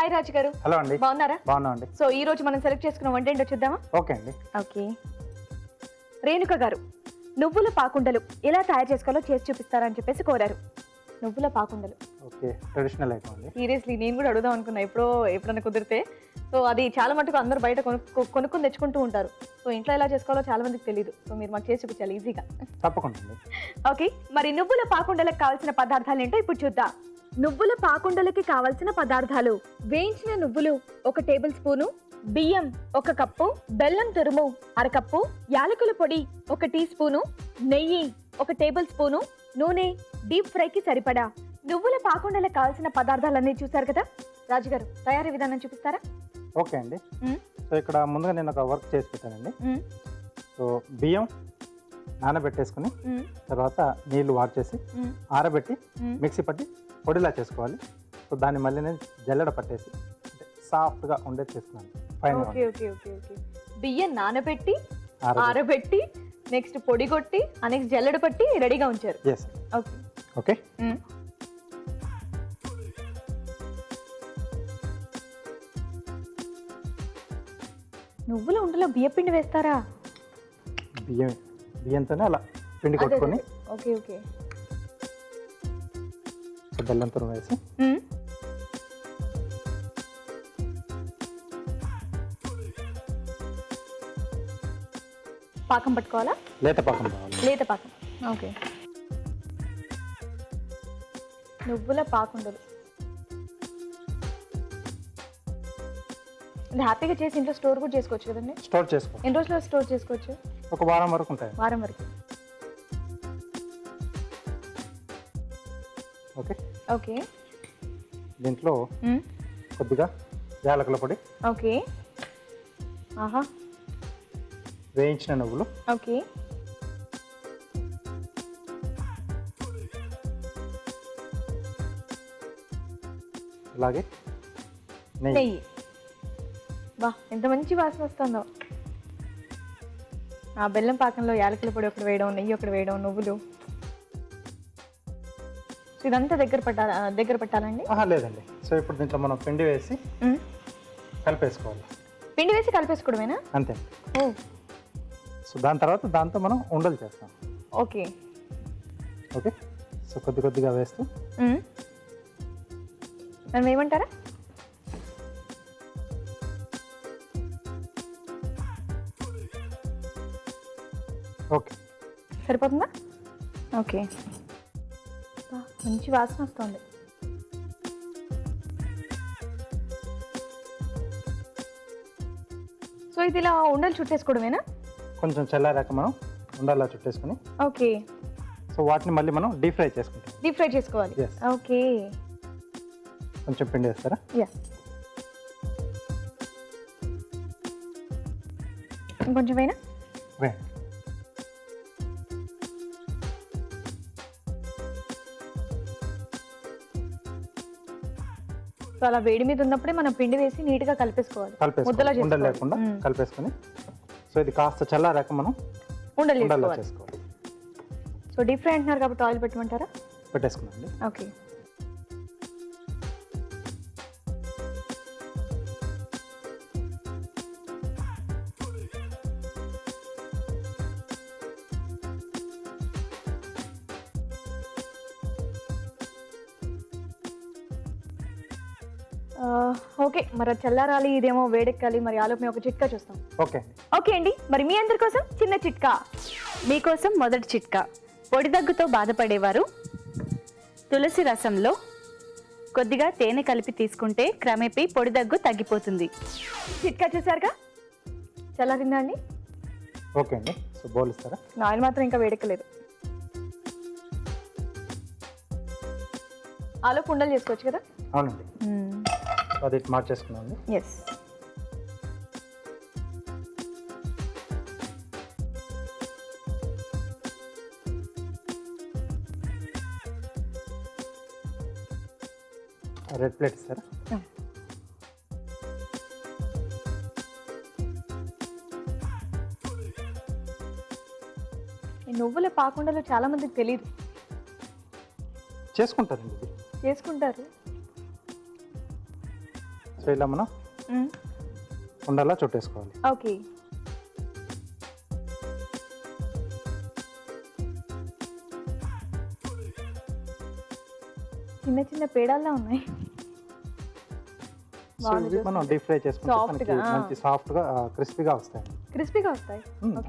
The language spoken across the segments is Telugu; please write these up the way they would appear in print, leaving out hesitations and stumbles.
హాయ్ రాజు గారు. హలో అండి. బాగున్నారా? బాగున్నామండి. సో ఈ రోజు మనం సెలెక్ట్ చేసుకున్న వంట ఏంటో చూద్దామా? ఓకే అండి. ఓకే. రేణుక గారు నువ్వుల పాకుండలు ఎలా తయారు చేసుకోవాలో చేసి చూపిస్తారా అని చెప్పేసి కోరారు. నువ్వుల పాకుండలు ఓకే, ట్రెడిషనల్ ఐటమ్ అండి. సీరియస్లీ నేను కూడా అడుగుదాం అనుకున్నా ఎప్పుడన్నా కుదిరితే. సో అది చాలా మటుకు అందరూ బయట కొనుక్కొని తెచ్చుకుంటూ ఉంటారు. సో ఇంట్లో ఎలా చేసుకోవాలో చాలా మందికి తెలియదు. సో మీరు మాకు చేసి చూపించాలి ఈజీగా. తప్పకుండా అండి. ఓకే, మరి నువ్వుల పాకుండలకు కావాల్సిన పదార్థాలు ఏంటో ఇప్పుడు చూద్దాం. నువ్వుల పాకుండలకి కావాల్సిన పదార్థాలు: వేయించిన నువ్వులు 1 టేబుల్ స్పూను, బియ్యం 1 కప్పు, బెల్లం తురుము 1/2 కప్పు, యాలకుల పొడి 1 టీ స్పూను, నెయ్యి 1 టేబుల్ స్పూను, నూనె డీప్ ఫ్రైకి సరిపడా. నువ్వుల పాకుండలకు కావాల్సిన పదార్థాలన్నీ చూసారు కదా. రాజుగారు తయారీ విధానం చూపిస్తారా? ఓకే అండి. సో ఇక్కడ ముందుగా నేను ఒక వర్క్ చేసి పెట్టానండి. సో బియ్యం నానబెట్టేసుకుని తర్వాత నీళ్లు వార్చేసి ఆరబెట్టి మిక్సీ పట్టి పొడిలా చేసుకోవాలి. సో దాన్ని మళ్ళీ నేను జల్లెడ పట్టేసి సాఫ్ట్గా ఉండేది చేసుకున్నాను. Okay okay okay okay. బియ్యం నానబెట్టి ఆరబెట్టి నెక్స్ట్ పొడి కొట్టి నెక్స్ట్ జల్లెడ పట్టి రెడీగా ఉంచారు. ఎస్. Okay okay. నువ్వుల ఉండలో బియ్య పిండి వేస్తారా? బియ్యంతోనే అలా పిండి కొట్టుకొని ఓకే ఓకే బెల్లం తురుము వేసి పాకం పట్టుకోవాలా? లేత పాకం కావాలి. లేత పాకం. ఓకే. నువ్వుల పాకుండలు హ్యాపీగా చేసి ఇంట్లో స్టోర్ కూడా చేసుకోవచ్చు కదండి. స్టోర్ చేసుకో. ఎన్ని రోజులు స్టోర్ చేసుకోవచ్చు? 1 వారం వరకు ఉంటాయి. వారం వరకు. Okay okay. దీంట్లో కొద్దిగా యాలకుల పొడి. ఓకే. ఆహా. వేయించిన నువ్వులు. ఓకే. అలాగే నెయ్యి. బా ఎంత మంచి వాసన వస్తుందో. ఆ బెల్లం పాకంలో యాలకుల పొడి ఒకటి వేయడం, నెయ్యి ఒకటి వేయడం, నువ్వులు. ఇదంతా దగ్గర పట్టాలండి? లేదండి. సో ఇప్పుడు దీంట్లో మనం పిండి వేసి కలిపేసుకోవాలి. పిండి వేసి కలిపేసుకోవడమేనా? అంతే. ఓ. సో దాని తర్వాత దాంతో మనం ఉండలు చేస్తాం. Okay okay. సో కొద్దిగా వేస్తూ మనం ఏమంటారా? ఓకే. సరిపోతుందా? ఓకే. మంచి వాసన వస్తుంది. సో ఇది ఇలా ఉండలు చుట్టేసుకోవడమేనా? కొంచెం చల్లారాక మనం ఉండలా చుట్టేసుకుని ఓకే. సో వాటిని మళ్ళీ మనం డీప్ ఫ్రై చేసుకుంటాం. డీప్ ఫ్రై చేసుకోవాలి. ఓకే. కొంచెం పిండి వేస్తారా? యా. ఇంకొంచెం అయినా వేయండి. సో అలా వేడి మీద ఉన్నప్పుడే మనం పిండి వేసి నీట్గా కలిపేసుకోవాలి. ఉండలు లేకుండా కలిపేసుకుని సో ఇది కాస్త చల్లారాక మనం ఉండలు చేసుకోవాలి. సో డీప్ ఫ్రై అంటున్నారు కాబట్టి ఆయిల్ పెట్టమంటారా? పెట్టేసుకున్నాండి. ఓకే. ఓకే, మరి చల్లారాలి, ఇదేమో వేడెక్కాలి. మరి ఆలోపు ఒక చిట్కా చూస్తాం. ఓకే అండి. మరి మీ అందరి కోసం చిన్న చిట్కా. మీకోసం మొదటి చిట్కా: పొడి దగ్గుతో బాధపడేవారు తులసి రసంలో కొద్దిగా తేనె కలిపి తీసుకుంటే క్రమేపీ పొడి దగ్గు తగ్గిపోతుంది. చిట్కా చూసారుగా? చల్లారిందా అండి? ఓకే అండి. సో బౌల్ ఇస్తారా? ఆయిల్ మాత్రం ఇంకా వేడెక్కలేదు. ఆలోపు ఉండలు చేసుకోవచ్చు కదా? అవునండి. అది మార్చేసుకున్నాం. ఎస్. రెడ్ ప్లేట్ ఇస్తారా? నువ్వుల పాకుండలు చాలా మందికి తెలియదు. చేసుకుంటారండి. చేసుకుంటారు. సో సో ఇలా మనం ఉండలా చుట్టేసుకోవాలి. ఓకే. చిన్న చిన్న పేడాల్లా ఉన్నాయి. సో ఇవి మనం డీప్ ఫ్రై చేసుకుంటే మనకి మంచి సాఫ్ట్గా క్రిస్పీగా వస్తాయి. క్రిస్పీగా వస్తాయి.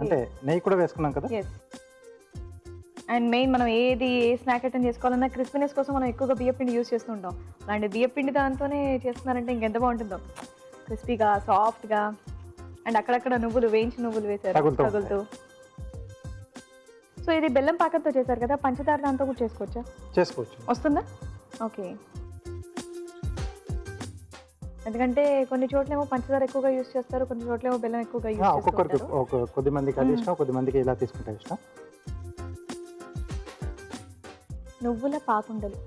అంటే నెయ్యి కూడా వేసుకున్నాం కదా. అండ్ మెయిన్ మనం ఏ స్నాక్ ఐటమ్ చేసుకోవాలన్నా క్రిస్పీనెస్ కోసం మనం ఎక్కువగా బియ్యపిండి యూజ్ చేస్తుంటాం. అలాంటి బియ్యపిండి దాంతోనే చేస్తున్నారంటే ఇంకెంత బాగుంటుందో, క్రిస్పీగా సాఫ్ట్గా. అండ్ అక్కడక్కడ నువ్వులు, వేయించిన నువ్వులు వేసారు తగులుతూ. సో ఇది బెల్లం పాకంతో చేశారు కదా, పంచదార దాంతో కూడా చేసుకోవచ్చు. వస్తుందా? ఓకే. ఎందుకంటే కొన్ని చోట్లేమో పంచదార ఎక్కువగా యూజ్ చేస్తారు, కొన్ని చోట్లేమో బెల్లం ఎక్కువగా యూజ్ చేస్తారు. కొద్ది మందికి అది ఇష్టం, కొద్ది మందికి ఇలా తీసుకుంటే ఇష్టం. నువ్వుల పాకుండలు.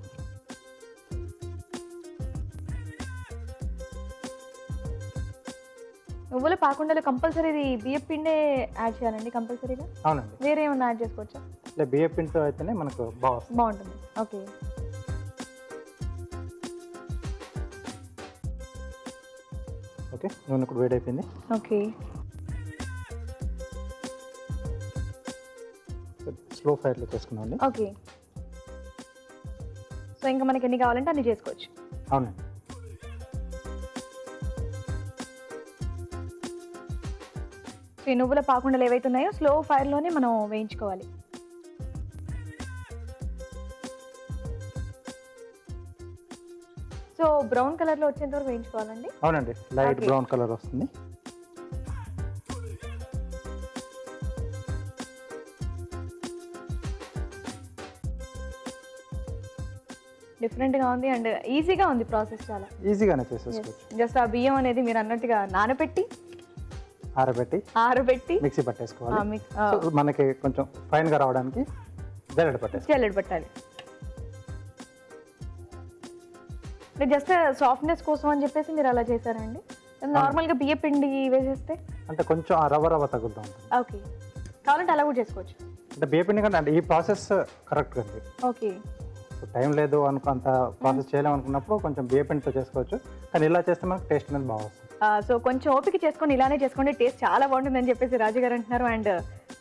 నువ్వుల పాకుండలు కంపల్సరీ ఇది బియ్యం పిండే యాడ్ చేయాలండి కంపల్సరీగా? అవునండి. వేరే ఏమన్నా యాడ్ చేసుకోవచ్చా? బియ్యం పిండితో అయితేనే మనకు బాగుంటుంది. ఓకే. ఓకే, నూనె కూడా వేడైపోయింది. ఓకే. స్లో ఫైర్లో చేసుకున్నామండి. ఓకే. సో ఇంకా మనకి ఎన్ని కావాలంటే అన్ని చేసుకోవచ్చు. అవునండి. సో ఈ నువ్వుల పాకుండలు ఏవైతే ఉన్నాయో స్లో ఫైర్లోనే మనం వేయించుకోవాలి. సో బ్రౌన్ కలర్లో వచ్చేంత వరకు వేయించుకోవాలండి. అవునండి, లైట్ బ్రౌన్ కలర్ వస్తుంది. డిఫరెంట్గా ఉంది అండ్ ఈజీగా ఉంది ప్రాసెస్, చాలా ఈజీగానే చేసేసుకోవచ్చు. జస్ట్ ఆ బియ్యం అనేది మీరు అన్నట్టుగా నానబెట్టి ఆరబెట్టి మిక్సీ పట్టేసుకోవాలి. మనకి కొంచెం ఫైన్గా రావడానికి జల్లెడ పట్టాలి. జస్ట్ సాఫ్ట్నెస్ కోసం అని చెప్పేసి మీరు అలా చేశారండి? నార్మల్గా బియ్య పిండి వేసేస్తే అంటే కొంచెం ఆ రవ్వ తగులుతూ ఉంటుంది. ఓకే, కావాలంటే అలా కూడా చేసుకోవచ్చు. అంటే బియ్య పిండి కంటే అంటే ఈ ప్రాసెస్ కరెక్ట్గా ఉంది. ఓకే. సో టైం లేదు అంత ప్రాసెస్ చేయలేము అనుకున్నప్పుడు కొంచెం బియ్య పిండితో చేసుకోవచ్చు, కానీ ఇలా చేస్తే మనకు టేస్ట్ అనేది బాగా వస్తుంది. సో కొంచెం ఓపిక చేసుకొని ఇలానే చేసుకోండి, టేస్ట్ చాలా బాగుంటుందని చెప్పేసి రాజు గారు అంటున్నారు. అండ్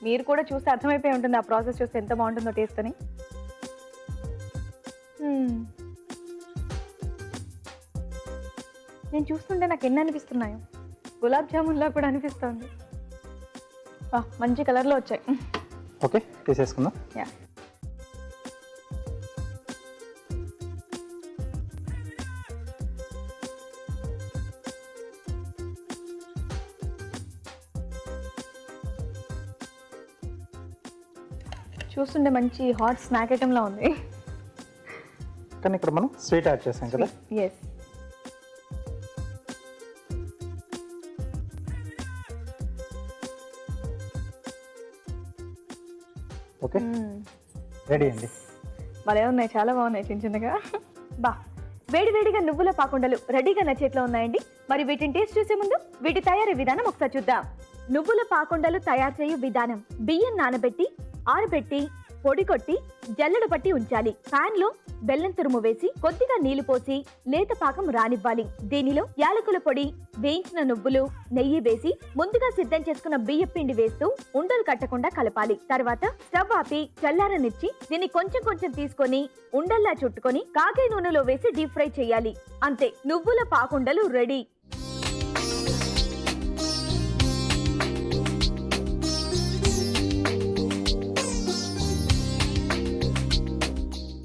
మీరు కూడా చూస్తే అర్థమైపోయి ఉంటుంది ఆ ప్రాసెస్ చూస్తే ఎంత బాగుంటుందో టేస్ట్ అని. నేను చూస్తుంటే నాకు ఎన్ని అనిపిస్తున్నాయో, గులాబ్ జామున్లా కూడా అనిపిస్తుంది. మంచి కలర్లో వచ్చాయి. ఓకే, తీసేసుకుందాం. యా. చూస్తుంటే మంచి హాట్ స్నాక్ ఐటెంలా ఉంది. కానీ ఇక్కడ మనం స్వీట్ యాడ్ చేసాం కదా. ఎస్. ఓకే, రెడీ అండి. భలే ఉన్నాయి, చాలా బాగున్నాయి చిన్న చిన్నగా. వేడివేడిగా నువ్వుల పాకుండలు రెడీగా నా చేతిలో ఉన్నాయండి. మరి వీటిని టేస్ట్ చేసే ముందు వీటి తయారీ విధానం ఒకసారి చూద్దాం. నువ్వుల పాకుండలు తయారు చేయు విధానం: బియ్యం నానబెట్టి ఆరబెట్టి పొడి కొట్టి జల్లెడ పట్టి ఉంచాలి. పాన్ లో బెల్లం తురుము వేసి కొద్దిగా నీళ్లు పోసి లేత పాకం రానివ్వాలి. దీనిలో యాలకుల పొడి, వేయించిన నువ్వులు, నెయ్యి వేసి ముందుగా సిద్ధం చేసుకున్న బియ్యం పిండి వేస్తూ ఉండలు కట్టకుండా కలపాలి. తర్వాత స్టవ్ ఆపి చల్లారనిచ్చి దీన్ని కొంచెం కొంచెం తీసుకొని ఉండల్లా చుట్టుకొని కాగే నూనెలో వేసి డీప్ ఫ్రై చేయాలి. అంతే, నువ్వుల పాకుండలు రెడీ.